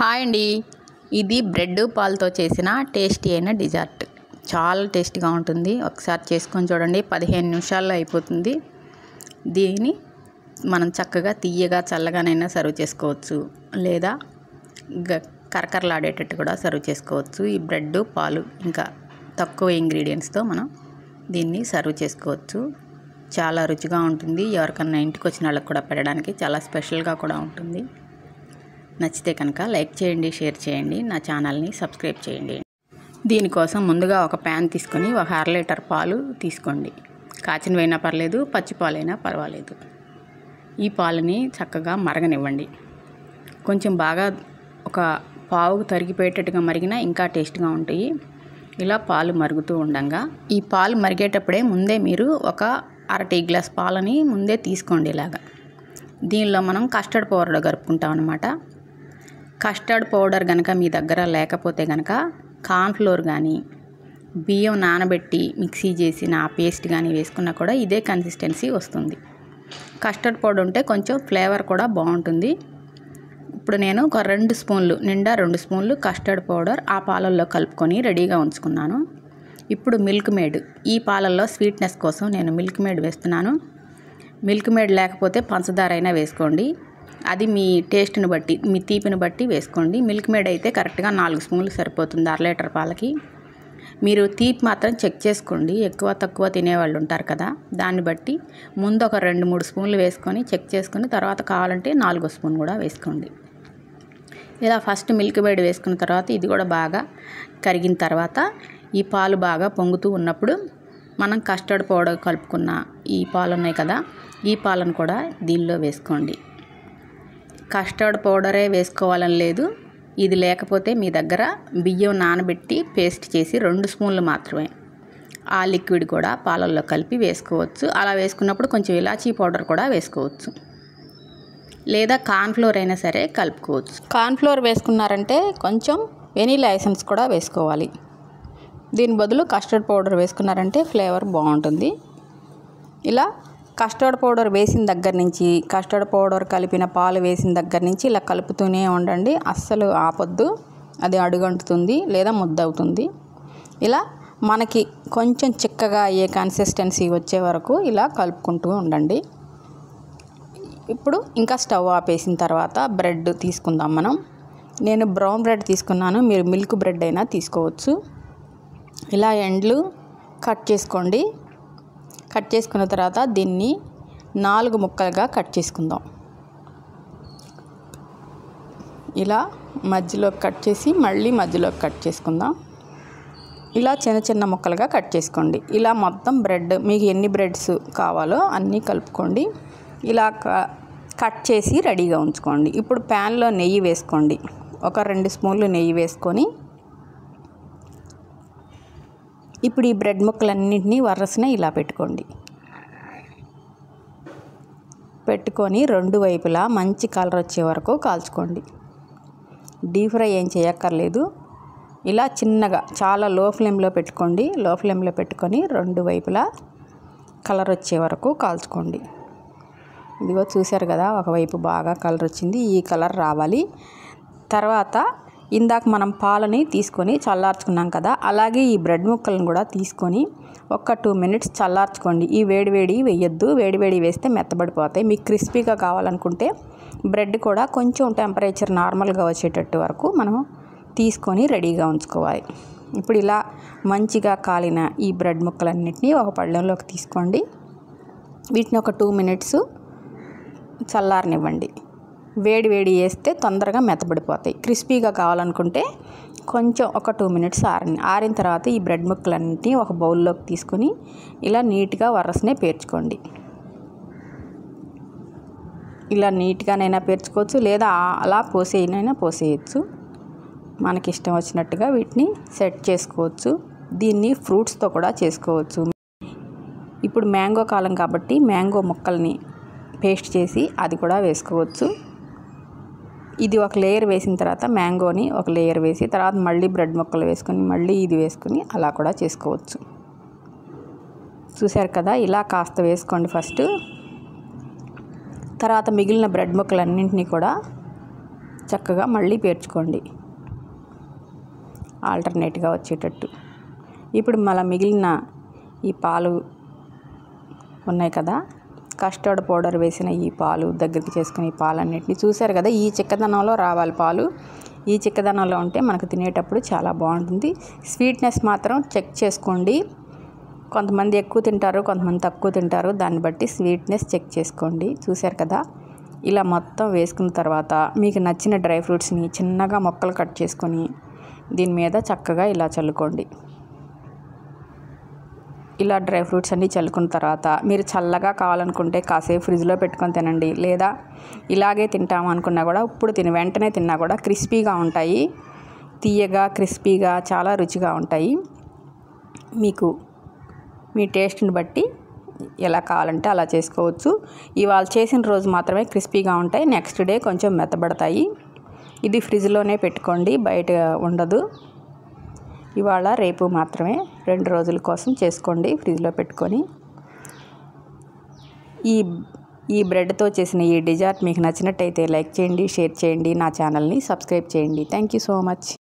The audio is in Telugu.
హాయ్ అండి. ఇది బ్రెడ్ పాలతో చేసిన టేస్టీ అయిన డిజర్ట్. చాలా టేస్టీగా ఉంటుంది. ఒకసారి చేసుకొని చూడండి. 15 నిమిషాల్లో అయిపోతుంది. దీన్ని మనం చక్కగా తీయగా చల్లగానైనా సర్వ్ చేసుకోవచ్చు, లేదా కరకరలాడేటట్టు కూడా సర్వ్ చేసుకోవచ్చు. ఈ బ్రెడ్ పాలు ఇంకా తక్కువ ఇంగ్రీడియంట్స్తో మనం దీన్ని సర్వ్ చేసుకోవచ్చు. చాలా రుచిగా ఉంటుంది. ఎవరికన్నా ఇంటికి వచ్చిన వాళ్ళకి కూడా పెట్టడానికి చాలా స్పెషల్గా కూడా ఉంటుంది. నచ్చితే కనుక లైక్ చేయండి, షేర్ చేయండి, నా ఛానల్ని సబ్స్క్రైబ్ చేయండి. దీనికోసం ముందుగా ఒక ప్యాన్ తీసుకొని 1/2 లీటర్ పాలు తీసుకోండి. కాచినవైనా పర్లేదు, పచ్చి పాలైనా పర్వాలేదు. ఈ పాలని చక్కగా మరగనివ్వండి. కొంచెం బాగా ఒక పావుకు తరిగిపోయేటట్టుగా మరిగినా ఇంకా టేస్ట్గా ఉంటాయి. ఇలా పాలు మరుగుతూ ఉండగా, ఈ పాలు మరిగేటప్పుడే ముందే మీరు ఒక అర టీ గ్లాస్ పాలని ముందే తీసుకోండి. ఇలాగా దీనిలో మనం కస్టర్డ్ పౌడర్ కలుపుకుంటాం అన్నమాట. కస్టర్డ్ పౌడర్ కనుక మీ దగ్గర లేకపోతే కనుక కార్న్ఫ్లోర్ కానీ, బియ్యం నానబెట్టి మిక్సీ చేసిన ఆ పేస్ట్ కానీ వేసుకున్నా కూడా ఇదే కన్సిస్టెన్సీ వస్తుంది. కస్టర్డ్ పౌడర్ ఉంటే కొంచెం ఫ్లేవర్ కూడా బాగుంటుంది. ఇప్పుడు నేను ఒక 2 స్పూన్లు నిండా 2 స్పూన్లు కస్టర్డ్ పౌడర్ ఆ పాలల్లో కలుపుకొని రెడీగా ఉంచుకున్నాను. ఇప్పుడు మిల్క్ మేడ్, ఈ పాలల్లో స్వీట్నెస్ కోసం నేను మిల్క్ మేడ్ వేస్తున్నాను. మిల్క్ మేడ్ లేకపోతే పంచదార అయినా వేసుకోండి. అది మీ టేస్ట్ని బట్టి, మీ తీపిని బట్టి వేసుకోండి. మిల్క్ మేడ్ అయితే కరెక్ట్గా 4 స్పూన్లు సరిపోతుంది 1/2 లీటర్ పాలకి. మీరు తీపి మాత్రం చెక్ చేసుకోండి. ఎక్కువ తక్కువ తినేవాళ్ళు ఉంటారు కదా, దాన్ని బట్టి ముందు ఒక 2-3 స్పూన్లు వేసుకొని చెక్ చేసుకొని తర్వాత కావాలంటే 4వ స్పూన్ కూడా వేసుకోండి. ఇలా ఫస్ట్ మిల్క్ మేడ్ వేసుకున్న తర్వాత ఇది కూడా బాగా కరిగిన తర్వాత ఈ పాలు బాగా పొంగుతూ ఉన్నప్పుడు మనం కస్టర్డ్ పౌడర్ కలుపుకున్న ఈ పాలు ఉన్నాయి కదా, ఈ పాలను కూడా దీనిలో వేసుకోండి. కస్టర్డ్ పౌడరే వేసుకోవాలని లేదు. ఇది లేకపోతే మీ దగ్గర బియ్యం నానబెట్టి పేస్ట్ చేసి 2 స్పూన్లు మాత్రమే ఆ లిక్విడ్ కూడా పాలల్లో కలిపి వేసుకోవచ్చు. అలా వేసుకున్నప్పుడు కొంచెం ఇలాచీ పౌడర్ కూడా వేసుకోవచ్చు, లేదా కార్న్ఫ్లోర్ అయినా సరే కలుపుకోవచ్చు. కార్న్ఫ్లోర్ వేసుకున్నారంటే కొంచెం వెనీలా ఎసెన్స్ కూడా వేసుకోవాలి. దీని బదులు కస్టర్డ్ పౌడర్ వేసుకున్నారంటే ఫ్లేవర్ బాగుంటుంది. ఇలా కస్టర్డ్ పౌడర్ వేసిన దగ్గర నుంచి, కస్టర్డ్ పౌడర్ కలిపిన పాలు వేసిన దగ్గర నుంచి ఇలా కలుపుతూనే ఉండండి. అస్సలు ఆపొద్దు, అది అడుగంటుతుంది లేదా ముద్ద అవుతుంది. ఇలా మనకి కొంచెం చిక్కగా అయ్యే కన్సిస్టెన్సీ వచ్చే వరకు ఇలా కలుపుకుంటూ ఉండండి. ఇప్పుడు ఇంకా స్టవ్ ఆపేసిన తర్వాత బ్రెడ్ తీసుకుందాం మనం. నేను బ్రౌన్ బ్రెడ్ తీసుకున్నాను, మీరు మిల్క్ బ్రెడ్ అయినా తీసుకోవచ్చు. ఇలా ఎండ్లు కట్ చేసుకోండి. కట్ చేసుకున్న తర్వాత దీన్ని 4 ముక్కలుగా కట్ చేసుకుందాం. ఇలా మధ్యలోకి కట్ చేసి మళ్ళీ మధ్యలోకి కట్ చేసుకుందాం. ఇలా చిన్న చిన్న ముక్కలుగా కట్ చేసుకోండి. ఇలా మొత్తం బ్రెడ్ మీకు ఎన్ని బ్రెడ్స్ కావాలో అన్నీ కలుపుకోండి. ఇలా కట్ చేసి రెడీగా ఉంచుకోండి. ఇప్పుడు ప్యాన్లో నెయ్యి వేసుకోండి. ఒక 2 స్పూన్లు నెయ్యి వేసుకొని ఇప్పుడు ఈ బ్రెడ్ ముక్కలన్నింటినీ వరసన ఇలా పెట్టుకోండి. పెట్టుకొని 2 వైపులా మంచి కలర్ వచ్చే వరకు కాల్చుకోండి. డీప్ ఫ్రై ఏం చేయక్కర్లేదు. ఇలా చిన్నగా చాలా లో ఫ్లేమ్లో పెట్టుకోండి. లో ఫ్లేమ్లో పెట్టుకొని 2 వైపులా కలర్ వచ్చే వరకు కాల్చుకోండి. ఇదిగో చూశారు కదా, ఒకవైపు బాగా కలర్ వచ్చింది. ఈ కలర్ రావాలి. తర్వాత ఇందాక మనం పాలని తీసుకొని చల్లార్చుకున్నాం కదా, అలాగే ఈ బ్రెడ్ ముక్కలను కూడా తీసుకొని ఒక 2 మినిట్స్ చల్లార్చుకోండి. ఈ వేడివేడి వేయొద్దు, వేడివేడి వేస్తే మెత్తబడిపోతాయి. మీకు క్రిస్పీగా కావాలనుకుంటే బ్రెడ్ కూడా కొంచెం టెంపరేచర్ నార్మల్గా వచ్చేటట్టు వరకు మనం తీసుకొని రెడీగా ఉంచుకోవాలి. ఇప్పుడు ఇలా మంచిగా కాలిన ఈ బ్రెడ్ ముక్కలన్నింటినీ ఒక పళ్ళెంలోకి తీసుకోండి. వీటిని ఒక 2 మినిట్స్ చల్లారనివ్వండి. వేడి వేస్తే తొందరగా మెత్తబడిపోతాయి. క్రిస్పీగా కావాలనుకుంటే కొంచెం ఒక 2 మినిట్స్ ఆరిన తర్వాత ఈ బ్రెడ్ ముక్కలన్నింటినీ ఒక బౌల్లోకి తీసుకొని ఇలా నీట్గా వరసనే పేర్చుకోండి. ఇలా నీట్గానైనా పేర్చుకోవచ్చు, లేదా అలా పోసేయచ్చు. మనకి ఇష్టం వచ్చినట్టుగా వీటిని సెట్ చేసుకోవచ్చు. దీన్ని ఫ్రూట్స్తో కూడా చేసుకోవచ్చు. ఇప్పుడు మ్యాంగో కాలం కాబట్టి మ్యాంగో ముక్కల్ని పేస్ట్ చేసి అది కూడా వేసుకోవచ్చు. ఇది ఒక లేయర్ వేసిన తర్వాత మ్యాంగోని ఒక లేయర్ వేసి తర్వాత మళ్ళీ బ్రెడ్ ముక్కలు వేసుకొని మళ్ళీ ఇది వేసుకొని అలా కూడా చేసుకోవచ్చు. చూశారు కదా, ఇలా కాస్త వేసుకోండి ఫస్ట్. తర్వాత మిగిలిన బ్రెడ్ ముక్కలన్నింటినీ కూడా చక్కగా మళ్ళీ పేర్చుకోండి ఆల్టర్నేట్గా వచ్చేటట్టు. ఇప్పుడు మళ్ళీ మిగిలిన ఈ పాలు ఉన్నాయి కదా, కస్టర్డ్ పౌడర్ వేసిన ఈ పాలు దగ్గరికి చేసుకుని ఈ పాలన్నిటిని చూసారు కదా, ఈ చిక్కదనంలో రావాలి పాలు. ఈ చిక్కదనంలో ఉంటే మనకు తినేటప్పుడు చాలా బాగుంటుంది. స్వీట్నెస్ మాత్రం చెక్ చేసుకోండి. కొంతమంది ఎక్కువ తింటారు, కొంతమంది తక్కువ తింటారు. దాన్ని బట్టి స్వీట్నెస్ చెక్ చేసుకోండి. చూసారు కదా, ఇలా మొత్తం వేసుకున్న తర్వాత మీకు నచ్చిన డ్రై ఫ్రూట్స్ని చిన్నగా ముక్కలు కట్ చేసుకొని దీని మీద చక్కగా ఇలా చల్లుకోండి. ఇలా డ్రై ఫ్రూట్స్ అన్నీ చల్లుకున్న తర్వాత మీరు చల్లగా కావాలనుకుంటే కాసేపు ఫ్రిడ్జ్లో పెట్టుకొని తినండి. లేదా ఇలాగే తింటాము అనుకున్నా కూడా ఇప్పుడు వెంటనే తిన్నా కూడా క్రిస్పీగా ఉంటాయి. తీయగా క్రిస్పీగా చాలా రుచిగా ఉంటాయి. మీకు మీ టేస్ట్ని బట్టి ఎలా కావాలంటే అలా చేసుకోవచ్చు. ఇవాళ చేసిన రోజు మాత్రమే క్రిస్పీగా ఉంటాయి, నెక్స్ట్ డే కొంచెం మెత్తబడతాయి. ఇది ఫ్రిడ్జ్లోనే పెట్టుకోండి, బయట ఉండదు. ఇవాళ రేపు మాత్రమే 2 రోజుల కోసం చేసుకోండి ఫ్రిడ్జ్లో పెట్టుకొని. ఈ బ్రెడ్తో చేసిన ఈ డిజర్ట్ మీకు నచ్చినట్టయితే లైక్ చేయండి, షేర్ చేయండి, నా ఛానల్ని సబ్స్క్రైబ్ చేయండి. Thank you so much.